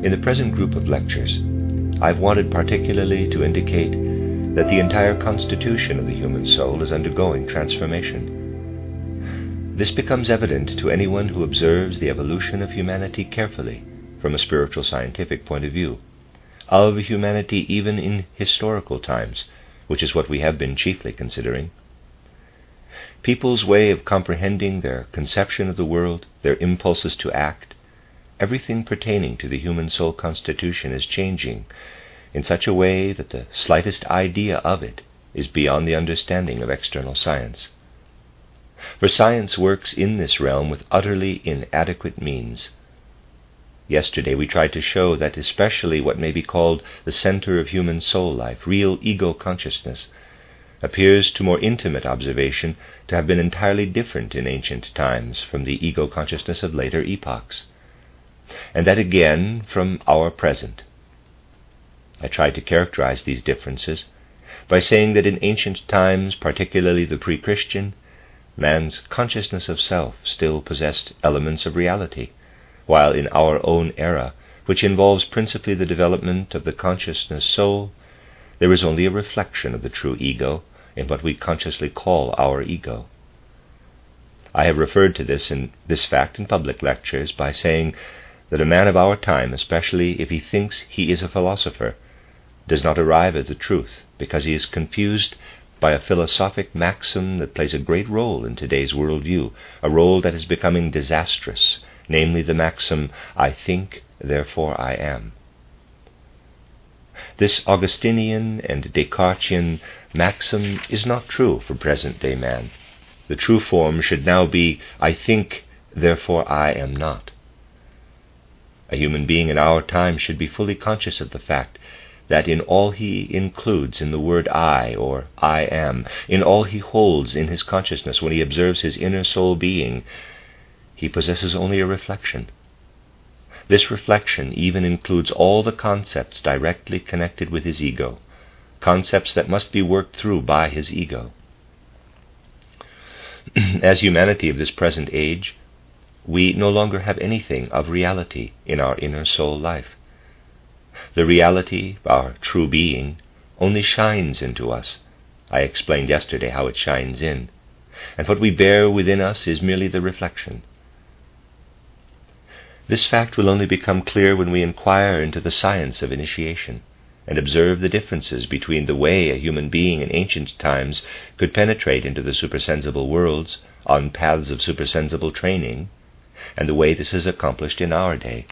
In the present group of lectures, I've wanted particularly to indicate that the entire constitution of the human soul is undergoing transformation. This becomes evident to anyone who observes the evolution of humanity carefully from a spiritual scientific point of view, of humanity even in historical times, which is what we have been chiefly considering. People's way of comprehending their conception of the world, their impulses to act, everything pertaining to the human soul constitution is changing in such a way that the slightest idea of it is beyond the understanding of external science. For science works in this realm with utterly inadequate means. Yesterday we tried to show that especially what may be called the center of human soul life, real ego consciousness, appears to more intimate observation to have been entirely different in ancient times from the ego consciousness of later epochs, and that again from our present. I tried to characterize these differences by saying that in ancient times, particularly the pre-Christian, man's consciousness of self still possessed elements of reality, while in our own era, which involves principally the development of the consciousness soul, there is only a reflection of the true ego in what we consciously call our ego. I have referred to this fact in public lectures by saying that a man of our time, especially if he thinks he is a philosopher, does not arrive at the truth because he is confused by a philosophic maxim that plays a great role in today's worldview, a role that is becoming disastrous, namely the maxim, "I think, therefore I am." This Augustinian and Descartesian maxim is not true for present-day man. The true form should now be, "I think, therefore I am not." A human being in our time should be fully conscious of the fact that in all he includes in the word I, or I am, in all he holds in his consciousness when he observes his inner soul being, he possesses only a reflection. This reflection even includes all the concepts directly connected with his ego, concepts that must be worked through by his ego. As humanity of this present age, we no longer have anything of reality in our inner soul life. The reality, our true being, only shines into us. I explained yesterday how it shines in, and what we bear within us is merely the reflection. This fact will only become clear when we inquire into the science of initiation and observe the differences between the way a human being in ancient times could penetrate into the supersensible worlds on paths of supersensible training, and the way this is accomplished in our day.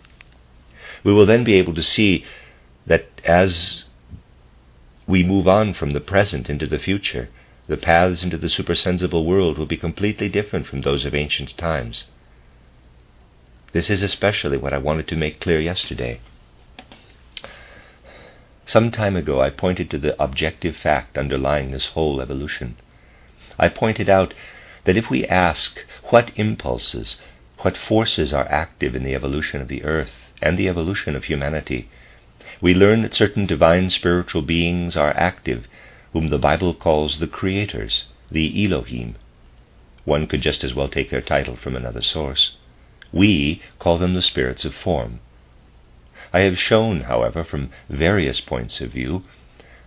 We will then be able to see that as we move on from the present into the future, the paths into the supersensible world will be completely different from those of ancient times. This is especially what I wanted to make clear yesterday. Some time ago I pointed to the objective fact underlying this whole evolution. I pointed out that if we ask what impulses, what forces are active in the evolution of the earth and the evolution of humanity, we learn that certain divine spiritual beings are active, whom the Bible calls the creators, the Elohim. One could just as well take their title from another source. We call them the spirits of form. I have shown, however, from various points of view,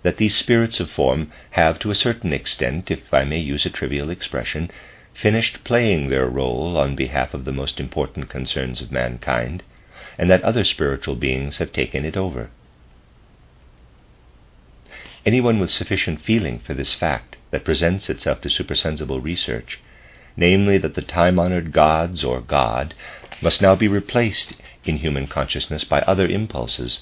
that these spirits of form have, to a certain extent, if I may use a trivial expression, finished playing their role on behalf of the most important concerns of mankind, and that other spiritual beings have taken it over. Anyone with sufficient feeling for this fact that presents itself to supersensible research, namely that the time-honored gods or God must now be replaced in human consciousness by other impulses,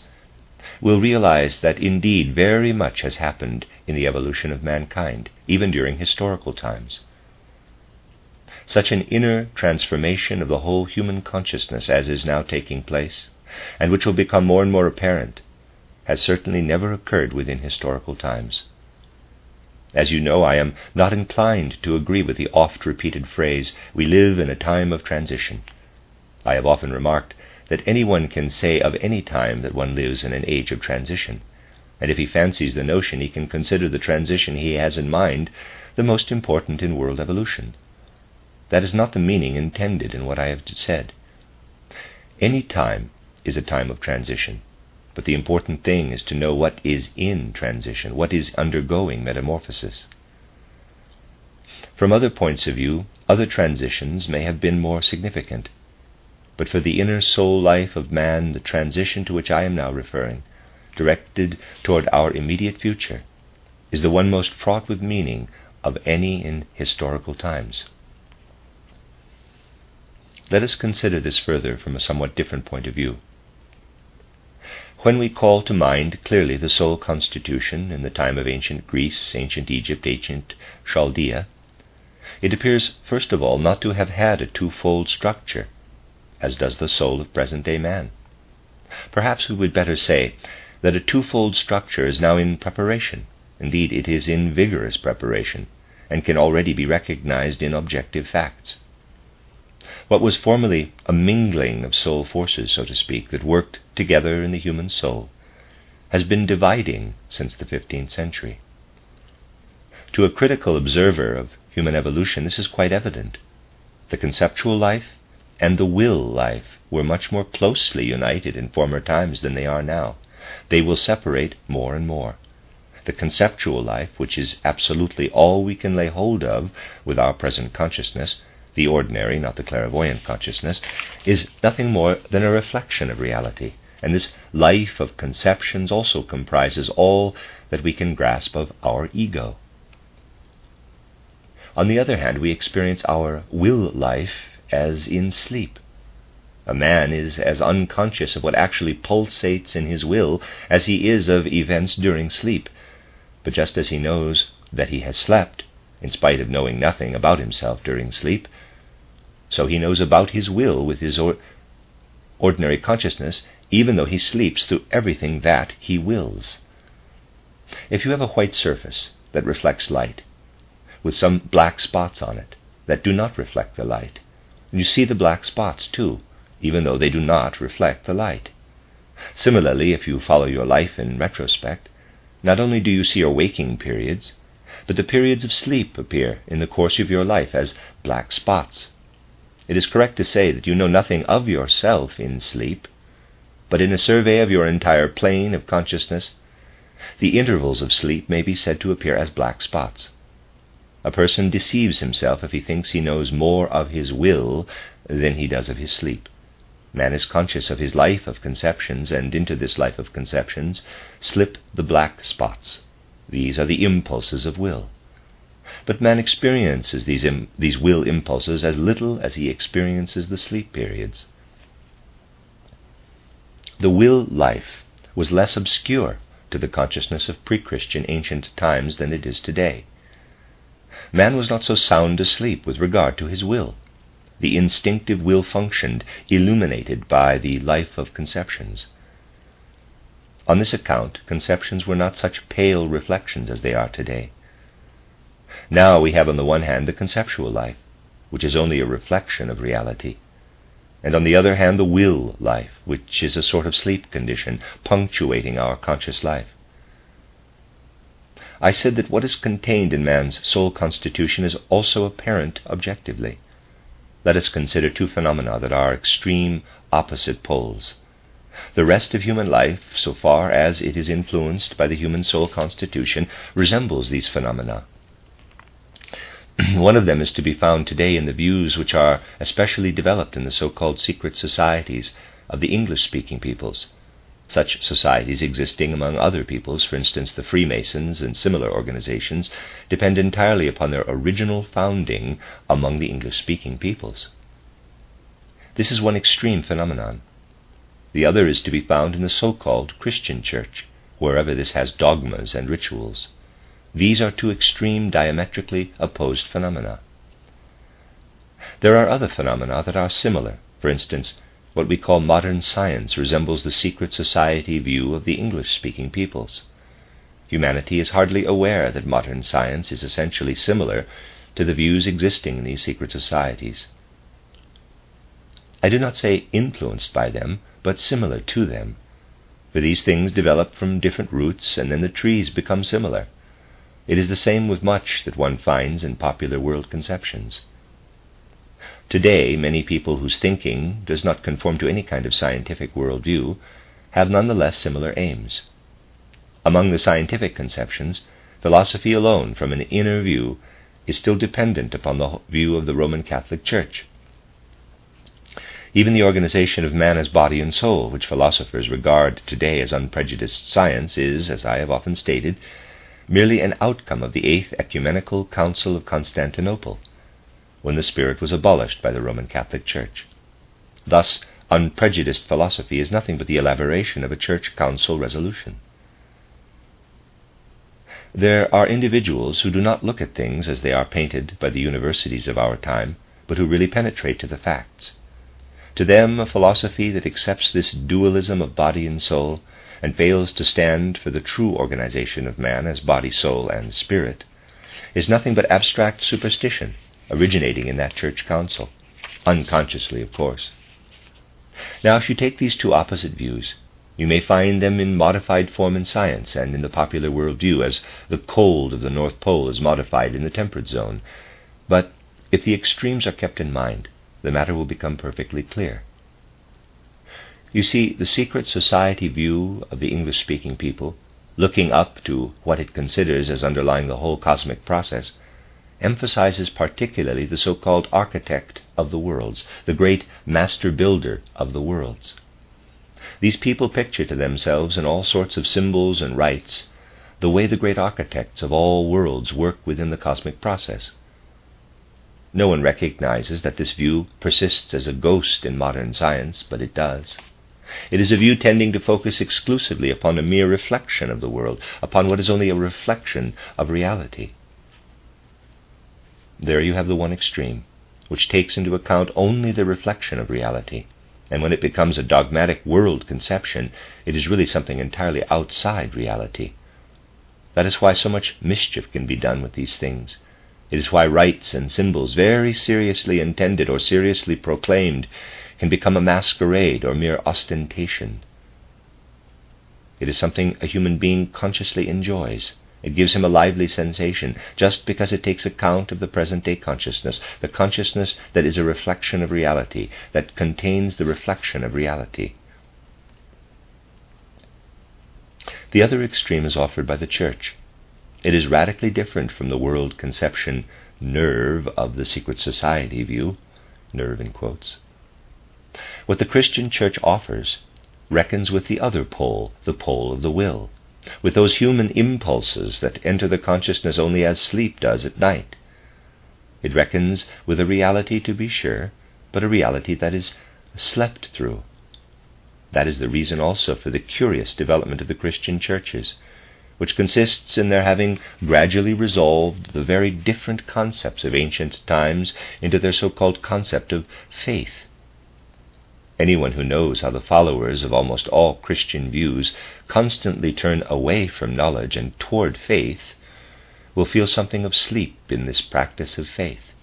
will realize that indeed very much has happened in the evolution of mankind, even during historical times. Such an inner transformation of the whole human consciousness as is now taking place, and which will become more and more apparent, has certainly never occurred within historical times. As you know, I am not inclined to agree with the oft-repeated phrase, "We live in a time of transition." I have often remarked that anyone can say of any time that one lives in an age of transition, and if he fancies the notion, he can consider the transition he has in mind the most important in world evolution. That is not the meaning intended in what I have said. Any time is a time of transition, but the important thing is to know what is in transition, what is undergoing metamorphosis. From other points of view, other transitions may have been more significant, but for the inner soul life of man, the transition to which I am now referring, directed toward our immediate future, is the one most fraught with meaning of any in historical times. Let us consider this further from a somewhat different point of view. When we call to mind clearly the soul constitution in the time of ancient Greece, ancient Egypt, ancient Chaldea, it appears first of all not to have had a twofold structure, as does the soul of present-day man. Perhaps we would better say that a twofold structure is now in preparation. Indeed, it is in vigorous preparation, and can already be recognized in objective facts. What was formerly a mingling of soul forces, so to speak, that worked together in the human soul, has been dividing since the 15th century. To a critical observer of human evolution, this is quite evident. The conceptual life and the will life were much more closely united in former times than they are now. They will separate more and more. The conceptual life, which is absolutely all we can lay hold of with our present consciousness, the ordinary, not the clairvoyant consciousness, is nothing more than a reflection of reality, and this life of conceptions also comprises all that we can grasp of our ego. On the other hand, we experience our will life as in sleep. A man is as unconscious of what actually pulsates in his will as he is of events during sleep. But just as he knows that he has slept, in spite of knowing nothing about himself during sleep, so he knows about his will with his ordinary consciousness, even though he sleeps through everything that he wills. If you have a white surface that reflects light, with some black spots on it that do not reflect the light, you see the black spots too, even though they do not reflect the light. Similarly, if you follow your life in retrospect, not only do you see your waking periods, but the periods of sleep appear in the course of your life as black spots. It is correct to say that you know nothing of yourself in sleep, but in a survey of your entire plane of consciousness, the intervals of sleep may be said to appear as black spots. A person deceives himself if he thinks he knows more of his will than he does of his sleep. Man is conscious of his life of conceptions, and into this life of conceptions slip the black spots. These are the impulses of will. But man experiences these will impulses as little as he experiences the sleep periods. The will life was less obscure to the consciousness of pre-Christian ancient times than it is today. Man was not so sound asleep with regard to his will. The instinctive will functioned, illuminated by the life of conceptions. On this account, conceptions were not such pale reflections as they are today. Now we have on the one hand the conceptual life, which is only a reflection of reality, and on the other hand the will life, which is a sort of sleep condition punctuating our conscious life. I said that what is contained in man's soul constitution is also apparent objectively. Let us consider two phenomena that are extreme opposite poles. The rest of human life, so far as it is influenced by the human soul constitution, resembles these phenomena. One of them is to be found today in the views which are especially developed in the so-called secret societies of the English-speaking peoples. Such societies existing among other peoples, for instance the Freemasons and similar organizations, depend entirely upon their original founding among the English-speaking peoples. This is one extreme phenomenon. The other is to be found in the so-called Christian Church, wherever this has dogmas and rituals. These are two extreme, diametrically opposed phenomena. There are other phenomena that are similar. For instance, what we call modern science resembles the secret society view of the English-speaking peoples. Humanity is hardly aware that modern science is essentially similar to the views existing in these secret societies. I do not say influenced by them, but similar to them, for these things develop from different roots, and then the trees become similar. It is the same with much that one finds in popular world conceptions. Today, many people whose thinking does not conform to any kind of scientific worldview have nonetheless similar aims. Among the scientific conceptions, philosophy alone, from an inner view, is still dependent upon the view of the Roman Catholic Church. Even the organization of man as body and soul, which philosophers regard today as unprejudiced science, is, as I have often stated, merely an outcome of the Eighth Ecumenical Council of Constantinople, when the spirit was abolished by the Roman Catholic Church. Thus, unprejudiced philosophy is nothing but the elaboration of a Church Council resolution. There are individuals who do not look at things as they are painted by the universities of our time, but who really penetrate to the facts. To them, a philosophy that accepts this dualism of body and soul and fails to stand for the true organization of man as body, soul, and spirit is nothing but abstract superstition originating in that Church Council, unconsciously, of course. Now, if you take these two opposite views, you may find them in modified form in science and in the popular worldview, as the cold of the North Pole is modified in the temperate zone. But if the extremes are kept in mind, the matter will become perfectly clear. You see, the secret society view of the English-speaking people, looking up to what it considers as underlying the whole cosmic process, emphasizes particularly the so-called architect of the worlds, the great master builder of the worlds. These people picture to themselves in all sorts of symbols and rites the way the great architects of all worlds work within the cosmic process. No one recognizes that this view persists as a ghost in modern science, but it does. It is a view tending to focus exclusively upon a mere reflection of the world, upon what is only a reflection of reality. There you have the one extreme, which takes into account only the reflection of reality, and when it becomes a dogmatic world conception, it is really something entirely outside reality. That is why so much mischief can be done with these things. It is why rites and symbols, very seriously intended or seriously proclaimed, can become a masquerade or mere ostentation. It is something a human being consciously enjoys. It gives him a lively sensation, just because it takes account of the present-day consciousness, the consciousness that is a reflection of reality, that contains the reflection of reality. The other extreme is offered by the Church. It is radically different from the world conception nerve of the secret society view, nerve in quotes. What the Christian Church offers reckons with the other pole, the pole of the will, with those human impulses that enter the consciousness only as sleep does at night. It reckons with a reality, to be sure, but a reality that is slept through. That is the reason also for the curious development of the Christian churches, which consists in their having gradually resolved the very different concepts of ancient times into their so-called concept of faith. Anyone who knows how the followers of almost all Christian views constantly turn away from knowledge and toward faith will feel something of sleep in this practice of faith.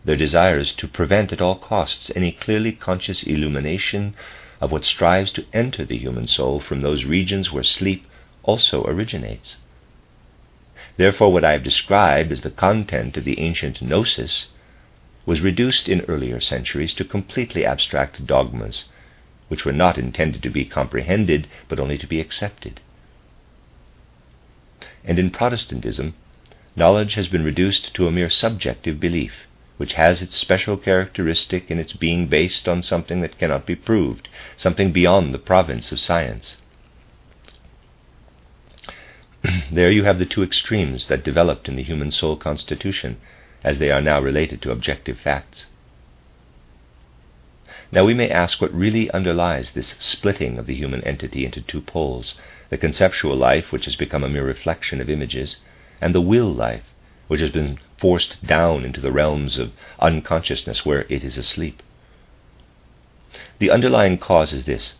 Their desire is to prevent at all costs any clearly conscious illumination of what strives to enter the human soul from those regions where sleep also originates. Therefore, what I have described as the content of the ancient gnosis was reduced in earlier centuries to completely abstract dogmas, which were not intended to be comprehended, but only to be accepted. And in Protestantism, knowledge has been reduced to a mere subjective belief, which has its special characteristic in its being based on something that cannot be proved, something beyond the province of science. There you have the two extremes that developed in the human soul constitution, as they are now related to objective facts. Now we may ask what really underlies this splitting of the human entity into two poles, the conceptual life, which has become a mere reflection of images, and the will life, which has been forced down into the realms of unconsciousness where it is asleep. The underlying cause is this,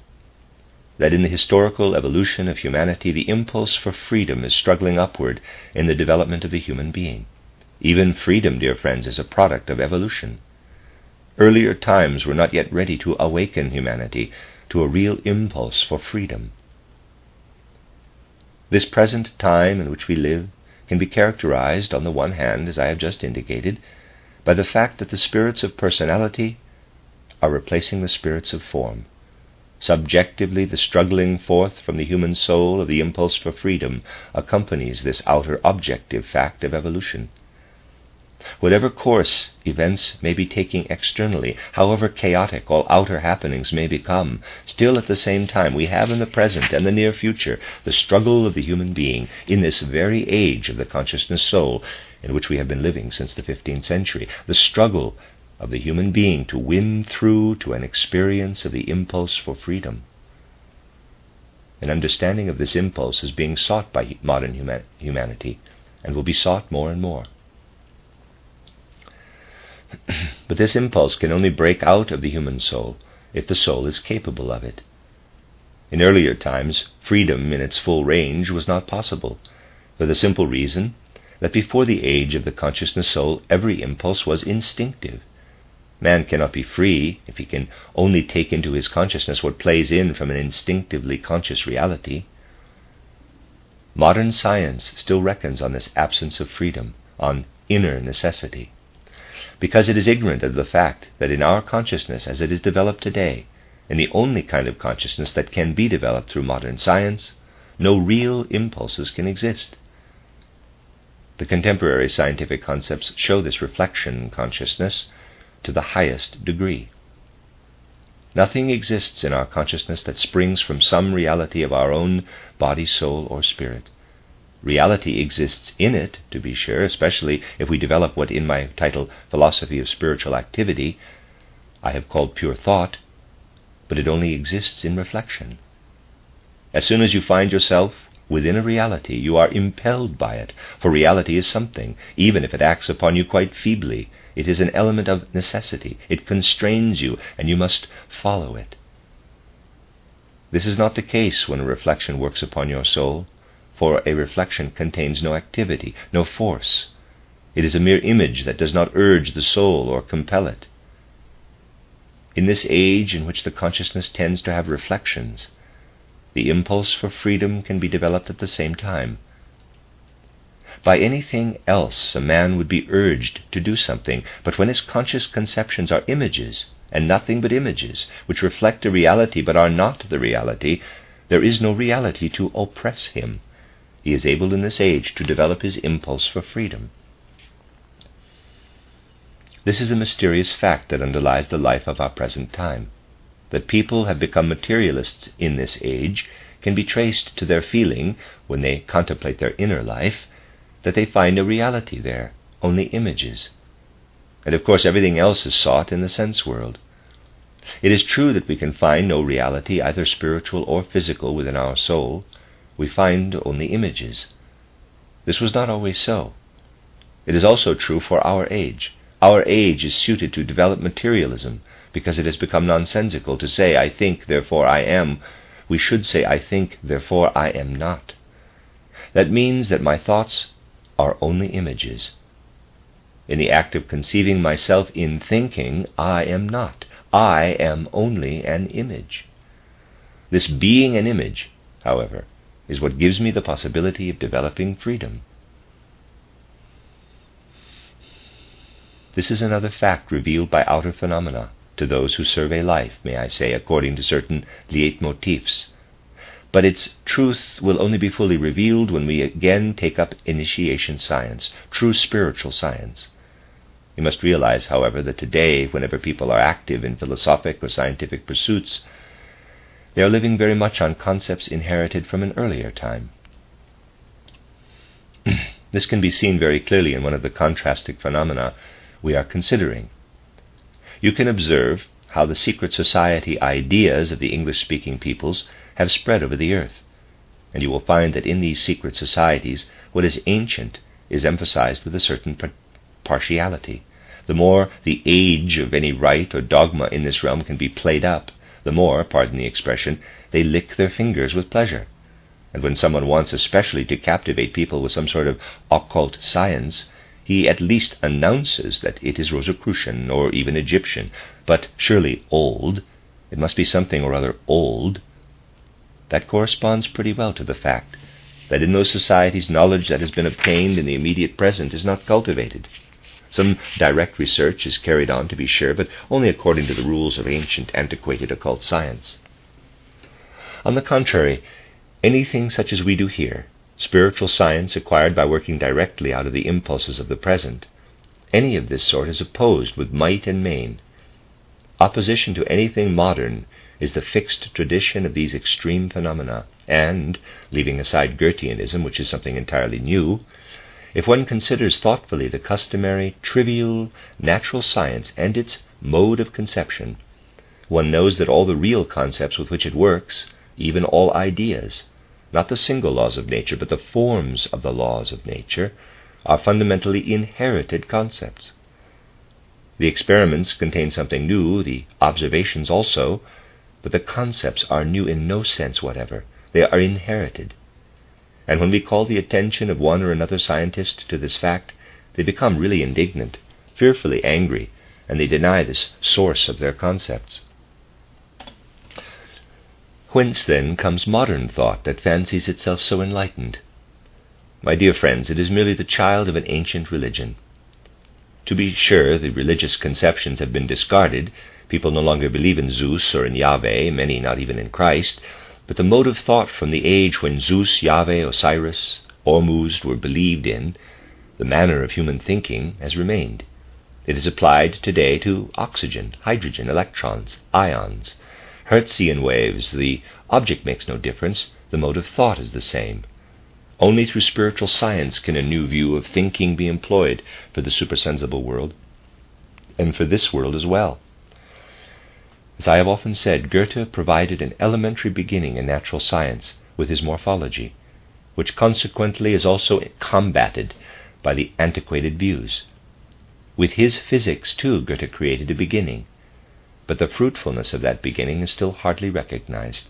that in the historical evolution of humanity, the impulse for freedom is struggling upward in the development of the human being. Even freedom, dear friends, is a product of evolution. Earlier times were not yet ready to awaken humanity to a real impulse for freedom. This present time in which we live can be characterized, on the one hand, as I have just indicated, by the fact that the spirits of personality are replacing the spirits of form. Subjectively, the struggling forth from the human soul of the impulse for freedom accompanies this outer objective fact of evolution. Whatever course events may be taking externally, however chaotic all outer happenings may become, still at the same time we have in the present and the near future the struggle of the human being in this very age of the consciousness soul in which we have been living since the 15th century, the struggle of the human being to win through to an experience of the impulse for freedom. An understanding of this impulse is being sought by modern humanity and will be sought more and more. But this impulse can only break out of the human soul if the soul is capable of it. In earlier times, freedom in its full range was not possible, for the simple reason that before the age of the consciousness soul, every impulse was instinctive. Man cannot be free if he can only take into his consciousness what plays in from an instinctively conscious reality. Modern science still reckons on this absence of freedom, on inner necessity, because it is ignorant of the fact that in our consciousness as it is developed today, in the only kind of consciousness that can be developed through modern science, no real impulses can exist. The contemporary scientific concepts show this reflection consciousness to the highest degree. Nothing exists in our consciousness that springs from some reality of our own body, soul, or spirit. Reality exists in it, to be sure, especially if we develop what in my title, Philosophy of Spiritual Activity, I have called pure thought, but it only exists in reflection. As soon as you find yourself within a reality, you are impelled by it, for reality is something, even if it acts upon you quite feebly. It is an element of necessity. It constrains you, and you must follow it. This is not the case when a reflection works upon your soul, for a reflection contains no activity, no force. It is a mere image that does not urge the soul or compel it. In this age in which the consciousness tends to have reflections, the impulse for freedom can be developed at the same time. By anything else a man would be urged to do something, but when his conscious conceptions are images, and nothing but images, which reflect a reality but are not the reality, there is no reality to oppress him. He is able in this age to develop his impulse for freedom. This is a mysterious fact that underlies the life of our present time. That people have become materialists in this age can be traced to their feeling, when they contemplate their inner life, that they find no reality there, only images. And of course everything else is sought in the sense world. It is true that we can find no reality, either spiritual or physical, within our soul. We find only images. This was not always so. It is also true for our age. Our age is suited to develop materialism, because it has become nonsensical to say, I think, therefore I am. We should say, I think, therefore I am not. That means that my thoughts are only images. In the act of conceiving myself in thinking, I am not. I am only an image. This being an image, however, is what gives me the possibility of developing freedom. This is another fact revealed by outer phenomena to those who survey life, may I say, according to certain leitmotifs. But its truth will only be fully revealed when we again take up initiation science, true spiritual science. We must realize, however, that today, whenever people are active in philosophic or scientific pursuits, they are living very much on concepts inherited from an earlier time. This can be seen very clearly in one of the contrastic phenomena we are considering. You can observe how the secret society ideas of the English-speaking peoples have spread over the earth, and you will find that in these secret societies what is ancient is emphasized with a certain partiality. The more the age of any rite or dogma in this realm can be played up, the more, pardon the expression, they lick their fingers with pleasure. And when someone wants especially to captivate people with some sort of occult science, he at least announces that it is Rosicrucian or even Egyptian, but surely old. It must be something or other old. That corresponds pretty well to the fact that in those societies knowledge that has been obtained in the immediate present is not cultivated. Some direct research is carried on, to be sure, but only according to the rules of ancient, antiquated occult science. On the contrary, anything such as we do here, spiritual science acquired by working directly out of the impulses of the present, any of this sort is opposed with might and main. Opposition to anything modern is the fixed tradition of these extreme phenomena, and, leaving aside Goetheanism, which is something entirely new, if one considers thoughtfully the customary, trivial, natural science and its mode of conception, one knows that all the real concepts with which it works, even all ideas, not the single laws of nature, but the forms of the laws of nature, are fundamentally inherited concepts. The experiments contain something new, the observations also, but the concepts are new in no sense whatever. They are inherited. And when we call the attention of one or another scientist to this fact, they become really indignant, fearfully angry, and they deny this source of their concepts. Whence, then, comes modern thought that fancies itself so enlightened? My dear friends, it is merely the child of an ancient religion. To be sure, the religious conceptions have been discarded. People no longer believe in Zeus or in Yahweh, many not even in Christ, but the mode of thought from the age when Zeus, Yahweh, Osiris, Ormuzd were believed in, the manner of human thinking, has remained. It is applied today to oxygen, hydrogen, electrons, ions, Hertzian waves. The object makes no difference, the mode of thought is the same. Only through spiritual science can a new view of thinking be employed for the supersensible world, and for this world as well. As I have often said, Goethe provided an elementary beginning in natural science with his morphology, which consequently is also combated by the antiquated views. With his physics, too, Goethe created a beginning, but the fruitfulness of that beginning is still hardly recognized.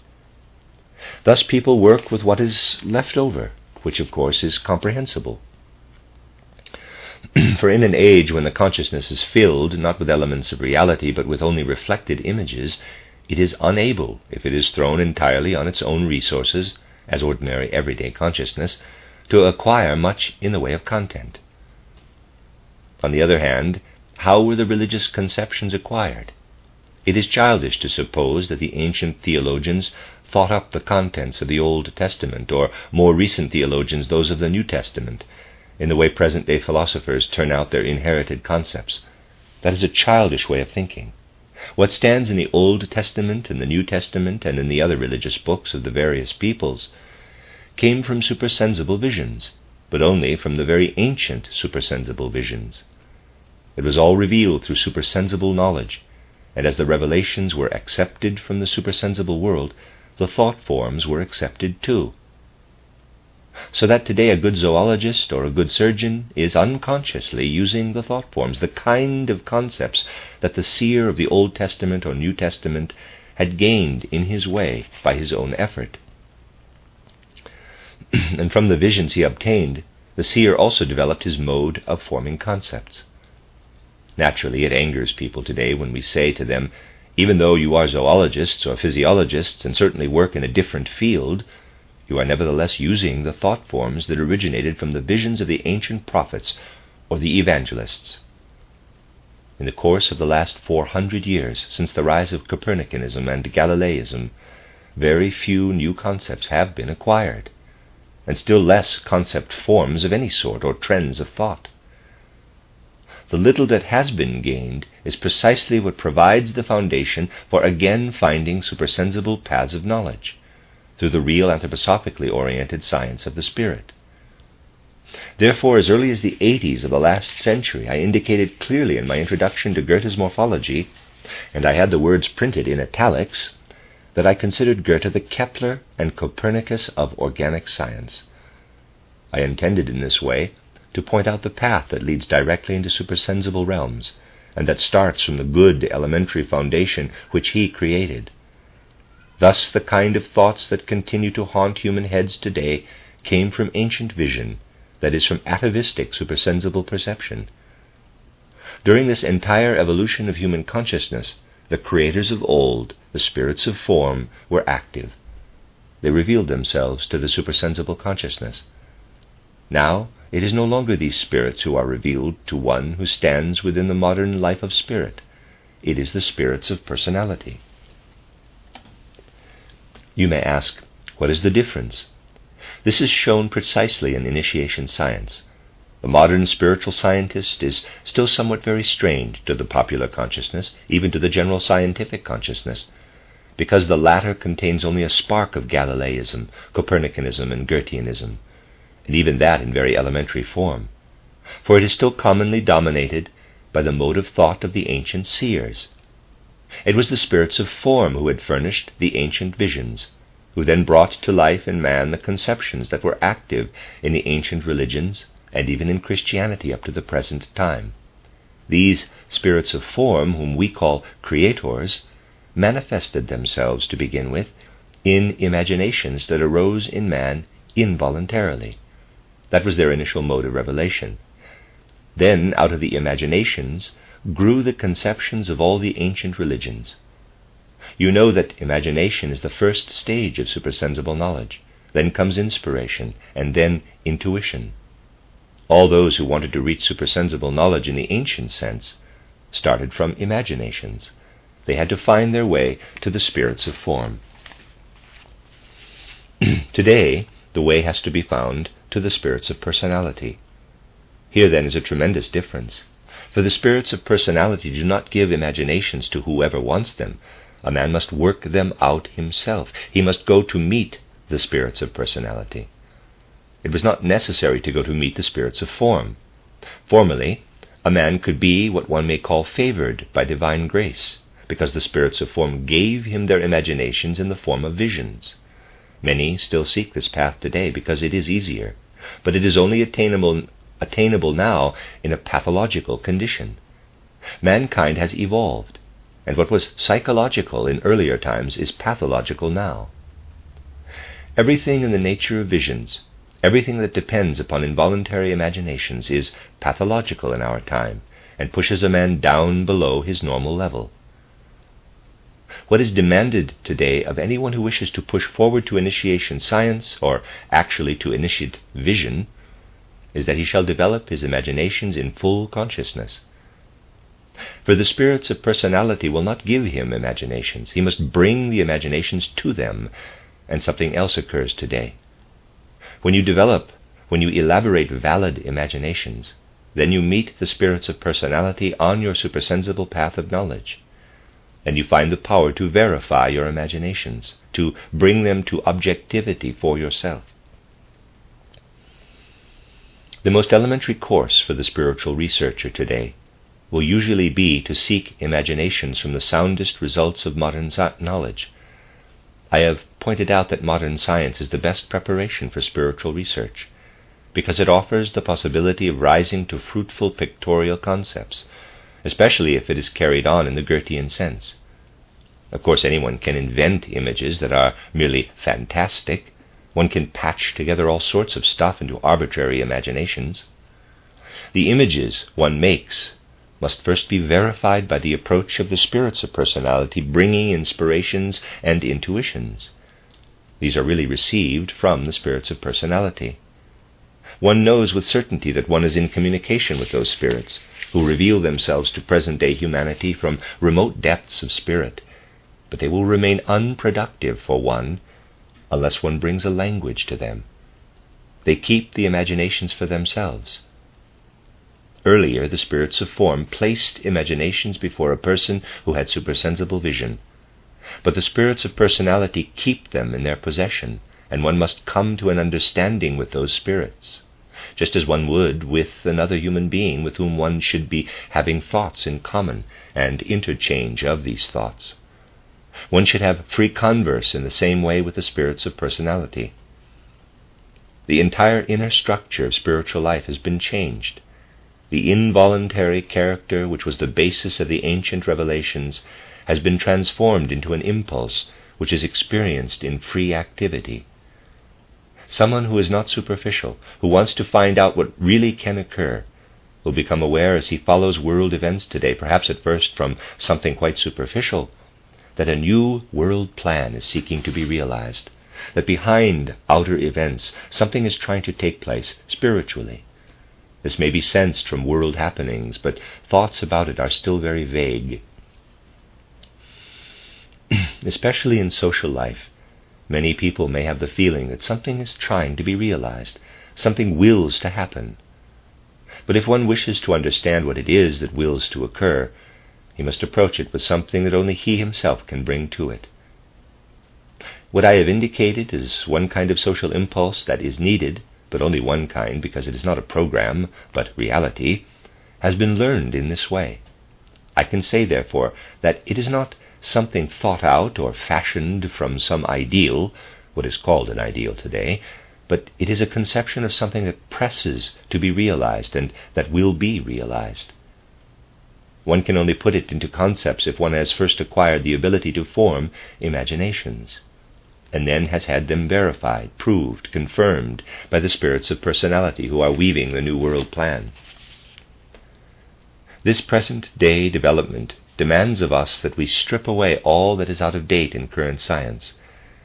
Thus people work with what is left over, which of course is comprehensible. For in an age when the consciousness is filled not with elements of reality but with only reflected images, it is unable, if it is thrown entirely on its own resources, as ordinary everyday consciousness, to acquire much in the way of content. On the other hand, how were the religious conceptions acquired? It is childish to suppose that the ancient theologians thought up the contents of the Old Testament, or more recent theologians those of the New Testament, in the way present-day philosophers turn out their inherited concepts. That is a childish way of thinking. What stands in the Old Testament, in the New Testament, and in the other religious books of the various peoples came from supersensible visions, but only from the very ancient supersensible visions. It was all revealed through supersensible knowledge, and as the revelations were accepted from the supersensible world, the thought forms were accepted too. So that today a good zoologist or a good surgeon is unconsciously using the thought forms, the kind of concepts that the seer of the Old Testament or New Testament had gained in his way by his own effort. And from the visions he obtained, the seer also developed his mode of forming concepts. Naturally, it angers people today when we say to them, even though you are zoologists or physiologists and certainly work in a different field, you are nevertheless using the thought forms that originated from the visions of the ancient prophets or the evangelists. In the course of the last 400 years, since the rise of Copernicanism and Galileism, very few new concepts have been acquired, and still less concept forms of any sort or trends of thought. The little that has been gained is precisely what provides the foundation for again finding supersensible paths of knowledge, through the real anthroposophically oriented science of the spirit. Therefore, as early as the 80s of the last century, I indicated clearly in my introduction to Goethe's morphology, and I had the words printed in italics, that I considered Goethe the Kepler and Copernicus of organic science. I intended in this way to point out the path that leads directly into supersensible realms, and that starts from the good elementary foundation which he created. Thus the kind of thoughts that continue to haunt human heads today came from ancient vision, that is, from atavistic supersensible perception. During this entire evolution of human consciousness, the creators of old, the spirits of form, were active. They revealed themselves to the supersensible consciousness. Now, it is no longer these spirits who are revealed to one who stands within the modern life of spirit. It is the spirits of personality. You may ask, what is the difference? This is shown precisely in initiation science. The modern spiritual scientist is still somewhat very strange to the popular consciousness, even to the general scientific consciousness, because the latter contains only a spark of Galileism, Copernicanism, and Goetheanism, and even that in very elementary form, for it is still commonly dominated by the mode of thought of the ancient seers. It was the spirits of form who had furnished the ancient visions, who then brought to life in man the conceptions that were active in the ancient religions and even in Christianity up to the present time. These spirits of form, whom we call creators, manifested themselves, to begin with, in imaginations that arose in man involuntarily. That was their initial mode of revelation. Then, out of the imaginations, grew the conceptions of all the ancient religions. You know that imagination is the first stage of supersensible knowledge. Then comes inspiration, and then intuition. All those who wanted to reach supersensible knowledge in the ancient sense started from imaginations. They had to find their way to the spirits of form. Today, the way has to be found to the spirits of personality. Here then is a tremendous difference, for the spirits of personality do not give imaginations to whoever wants them. A man must work them out himself. He must go to meet the spirits of personality. It was not necessary to go to meet the spirits of form. Formerly, a man could be what one may call favored by divine grace, because the spirits of form gave him their imaginations in the form of visions. Many still seek this path today because it is easier, but it is only attainable now in a pathological condition. Mankind has evolved, and what was psychological in earlier times is pathological now. Everything in the nature of visions, everything that depends upon involuntary imaginations, is pathological in our time and pushes a man down below his normal level. What is demanded today of anyone who wishes to push forward to initiation science, or actually to initiate vision, is that he shall develop his imaginations in full consciousness. For the spirits of personality will not give him imaginations. He must bring the imaginations to them, and something else occurs today. When you elaborate valid imaginations, then you meet the spirits of personality on your supersensible path of knowledge, and you find the power to verify your imaginations, to bring them to objectivity for yourself. The most elementary course for the spiritual researcher today will usually be to seek imaginations from the soundest results of modern knowledge. I have pointed out that modern science is the best preparation for spiritual research, because it offers the possibility of rising to fruitful pictorial concepts, especially if it is carried on in the Goethean sense. Of course, anyone can invent images that are merely fantastic. One can patch together all sorts of stuff into arbitrary imaginations. The images one makes must first be verified by the approach of the spirits of personality, bringing inspirations and intuitions. These are really received from the spirits of personality. One knows with certainty that one is in communication with those spirits, who reveal themselves to present-day humanity from remote depths of spirit, but they will remain unproductive for one unless one brings a language to them. They keep the imaginations for themselves. Earlier, the spirits of form placed imaginations before a person who had supersensible vision, but the spirits of personality keep them in their possession, and one must come to an understanding with those spirits, just as one would with another human being with whom one should be having thoughts in common and interchange of these thoughts. One should have free converse in the same way with the spirits of personality. The entire inner structure of spiritual life has been changed. The involuntary character which was the basis of the ancient revelations has been transformed into an impulse which is experienced in free activity. Someone who is not superficial, who wants to find out what really can occur, will become aware as he follows world events today, perhaps at first from something quite superficial, that a new world plan is seeking to be realized, that behind outer events something is trying to take place spiritually, This may be sensed from world happenings, but thoughts about it are still very vague. Especially in social life, many people may have the feeling that something is trying to be realized, something wills to happen. But if one wishes to understand what it is that wills to occur, he must approach it with something that only he himself can bring to it. What I have indicated is one kind of social impulse that is needed, but only one kind, because it is not a program, but reality, has been learned in this way. I can say, therefore, that it is not something thought out or fashioned from some ideal, what is called an ideal today, but it is a conception of something that presses to be realized and that will be realized. One can only put it into concepts if one has first acquired the ability to form imaginations, and then has had them verified, proved, confirmed by the spirits of personality who are weaving the New World plan. This present-day development demands of us that we strip away all that is out of date in current science,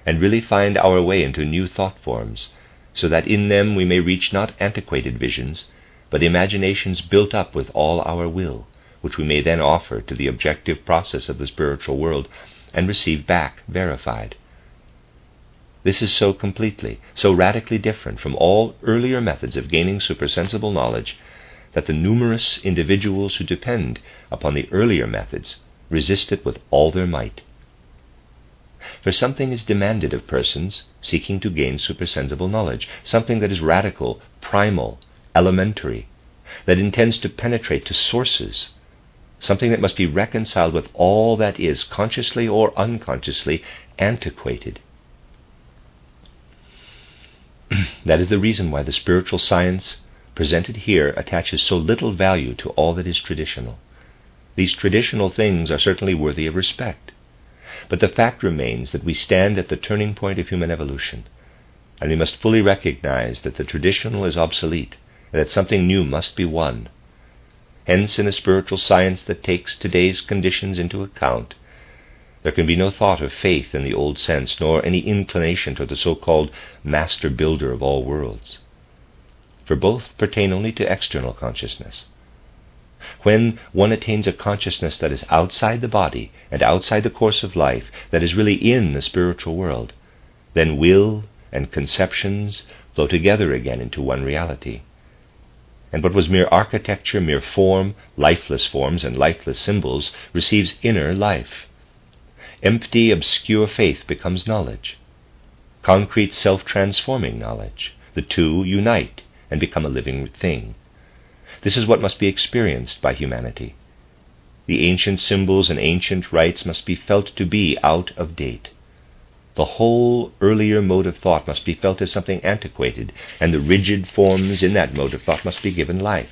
and really find our way into new thought forms, so that in them we may reach not antiquated visions, but imaginations built up with all our will, which we may then offer to the objective process of the spiritual world, and receive back verified. This is so completely, so radically different from all earlier methods of gaining supersensible knowledge, that the numerous individuals who depend upon the earlier methods resist it with all their might. For something is demanded of persons seeking to gain supersensible knowledge, something that is radical, primal, elementary, that intends to penetrate to sources, something that must be reconciled with all that is, consciously or unconsciously, antiquated. That is the reason why the spiritual science presented here attaches so little value to all that is traditional. These traditional things are certainly worthy of respect, but the fact remains that we stand at the turning point of human evolution, and we must fully recognize that the traditional is obsolete, and that something new must be won. Hence, in a spiritual science that takes today's conditions into account, there can be no thought of faith in the old sense, nor any inclination toward the so-called master builder of all worlds. For both pertain only to external consciousness. When one attains a consciousness that is outside the body and outside the course of life, that is really in the spiritual world, then will and conceptions flow together again into one reality. And what was mere architecture, mere form, lifeless forms and lifeless symbols, receives inner life. Empty, obscure faith becomes knowledge. Concrete, self-transforming knowledge. The two unite and become a living thing. This is what must be experienced by humanity. The ancient symbols and ancient rites must be felt to be out of date. The whole earlier mode of thought must be felt as something antiquated, and the rigid forms in that mode of thought must be given life.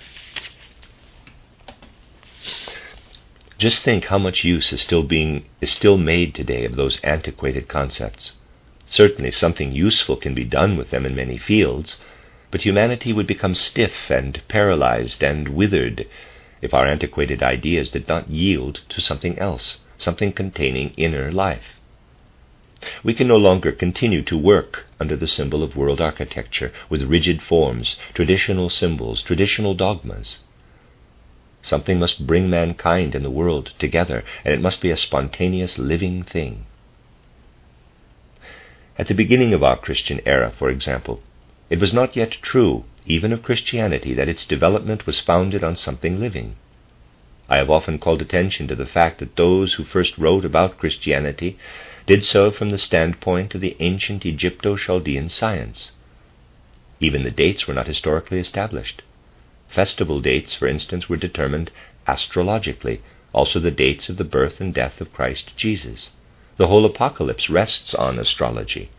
Just think how much use is still made today of those antiquated concepts. Certainly something useful can be done with them in many fields, but humanity would become stiff and paralyzed and withered if our antiquated ideas did not yield to something else, something containing inner life. We can no longer continue to work under the symbol of world architecture, with rigid forms, traditional symbols, traditional dogmas. Something must bring mankind and the world together, and it must be a spontaneous living thing. At the beginning of our Christian era, for example, it was not yet true, even of Christianity, that its development was founded on something living. I have often called attention to the fact that those who first wrote about Christianity did so from the standpoint of the ancient Egypto-Chaldean science. Even the dates were not historically established. Festival dates, for instance, were determined astrologically, also the dates of the birth and death of Christ Jesus. The whole apocalypse rests on astrology.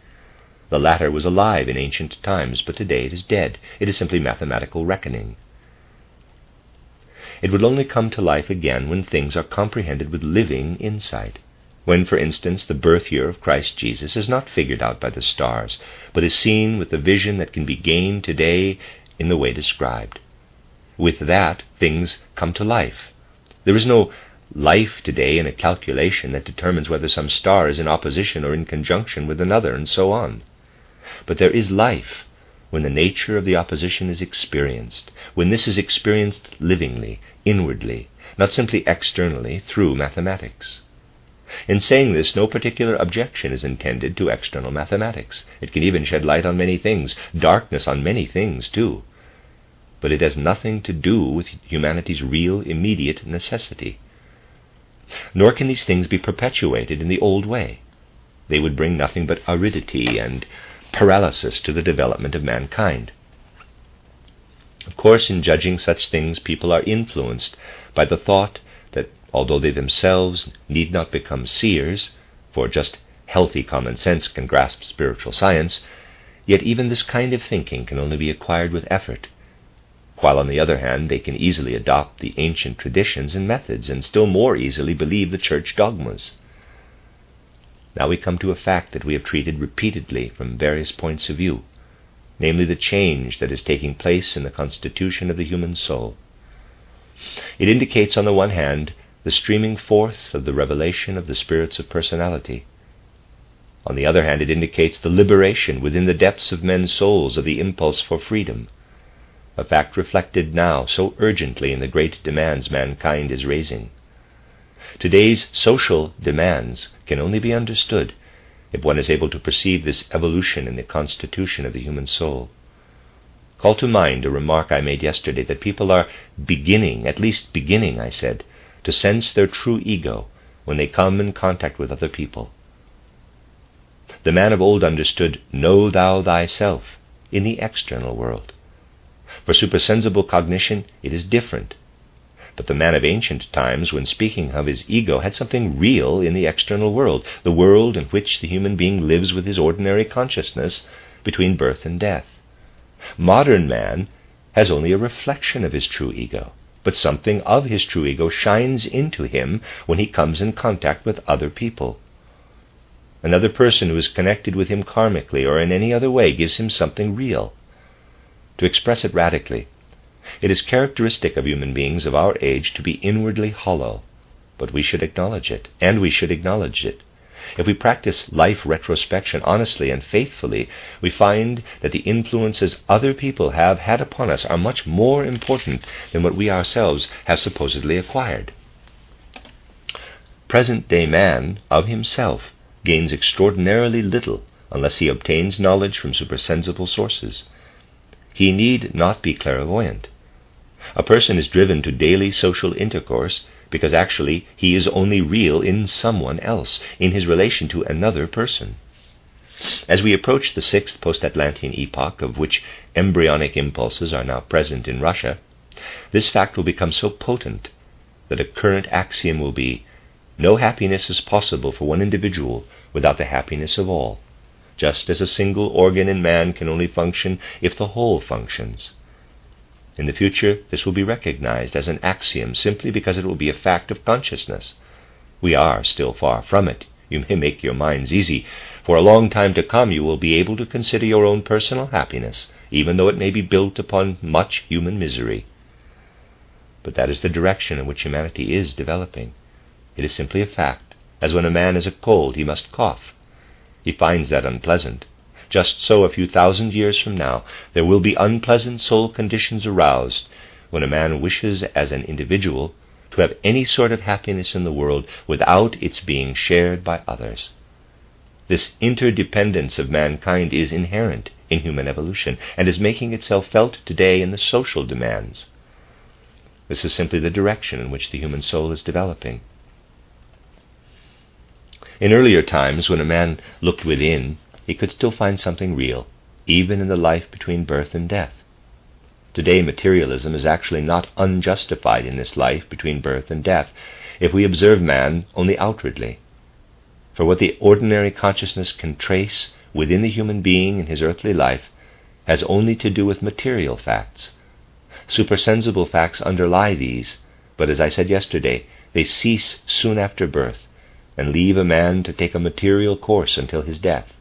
The latter was alive in ancient times, but today it is dead. It is simply mathematical reckoning. It will only come to life again when things are comprehended with living insight. When, for instance, the birth year of Christ Jesus is not figured out by the stars, but is seen with the vision that can be gained today in the way described. With that, things come to life. There is no life today in a calculation that determines whether some star is in opposition or in conjunction with another, and so on. But there is life when the nature of the opposition is experienced, when this is experienced livingly, inwardly, not simply externally through mathematics. In saying this, no particular objection is intended to external mathematics. It can even shed light on many things, darkness on many things too. But it has nothing to do with humanity's real, immediate necessity. Nor can these things be perpetuated in the old way. They would bring nothing but aridity and paralysis to the development of mankind. Of course, in judging such things, people are influenced by the thought that although they themselves need not become seers, for just healthy common sense can grasp spiritual science, yet even this kind of thinking can only be acquired with effort, while on the other hand they can easily adopt the ancient traditions and methods and still more easily believe the church dogmas. Now we come to a fact that we have treated repeatedly from various points of view, namely the change that is taking place in the constitution of the human soul. It indicates, on the one hand, the streaming forth of the revelation of the spirits of personality. On the other hand, it indicates the liberation within the depths of men's souls of the impulse for freedom, a fact reflected now so urgently in the great demands mankind is raising. Today's social demands can only be understood if one is able to perceive this evolution in the constitution of the human soul. Call to mind a remark I made yesterday, that people are beginning, at least beginning, I said, to sense their true ego when they come in contact with other people. The man of old understood, "Know thou thyself," in the external world. For supersensible cognition, it is different. But the man of ancient times, when speaking of his ego, had something real in the external world, the world in which the human being lives with his ordinary consciousness between birth and death. Modern man has only a reflection of his true ego, but something of his true ego shines into him when he comes in contact with other people. Another person who is connected with him karmically or in any other way gives him something real. To express it radically, it is characteristic of human beings of our age to be inwardly hollow, but we should acknowledge it, and we should acknowledge it. If we practice life retrospection honestly and faithfully, we find that the influences other people have had upon us are much more important than what we ourselves have supposedly acquired. Present-day man, of himself, gains extraordinarily little unless he obtains knowledge from supersensible sources. He need not be clairvoyant. A person is driven to daily social intercourse because actually he is only real in someone else, in his relation to another person. As we approach the sixth post-Atlantean epoch, of which embryonic impulses are now present in Russia, this fact will become so potent that a current axiom will be, "No happiness is possible for one individual without the happiness of all," just as a single organ in man can only function if the whole functions. In the future, this will be recognized as an axiom simply because it will be a fact of consciousness. We are still far from it. You may make your minds easy. For a long time to come, you will be able to consider your own personal happiness, even though it may be built upon much human misery. But that is the direction in which humanity is developing. It is simply a fact, as when a man has a cold, he must cough. He finds that unpleasant. Just so, a few thousand years from now, there will be unpleasant soul conditions aroused when a man wishes as an individual to have any sort of happiness in the world without its being shared by others. This interdependence of mankind is inherent in human evolution and is making itself felt today in the social demands. This is simply the direction in which the human soul is developing. In earlier times, when a man looked within, he could still find something real, even in the life between birth and death. Today, materialism is actually not unjustified in this life between birth and death, if we observe man only outwardly. For what the ordinary consciousness can trace within the human being in his earthly life has only to do with material facts. Supersensible facts underlie these, but as I said yesterday, they cease soon after birth and leave a man to take a material course until his death,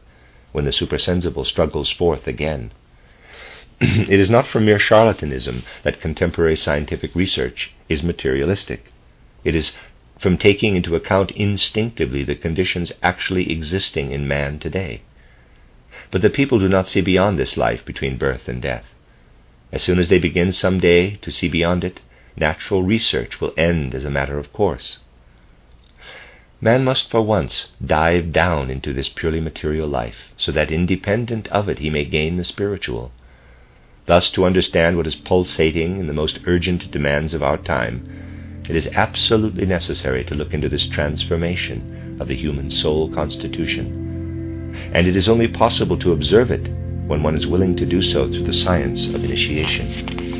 when the supersensible struggles forth again. It is not from mere charlatanism that contemporary scientific research is materialistic. It is from taking into account instinctively the conditions actually existing in man today. But the people do not see beyond this life between birth and death. As soon as they begin some day to see beyond it, natural research will end as a matter of course. Man must for once dive down into this purely material life, so that independent of it he may gain the spiritual. Thus, to understand what is pulsating in the most urgent demands of our time, it is absolutely necessary to look into this transformation of the human soul constitution. And it is only possible to observe it when one is willing to do so through the science of initiation.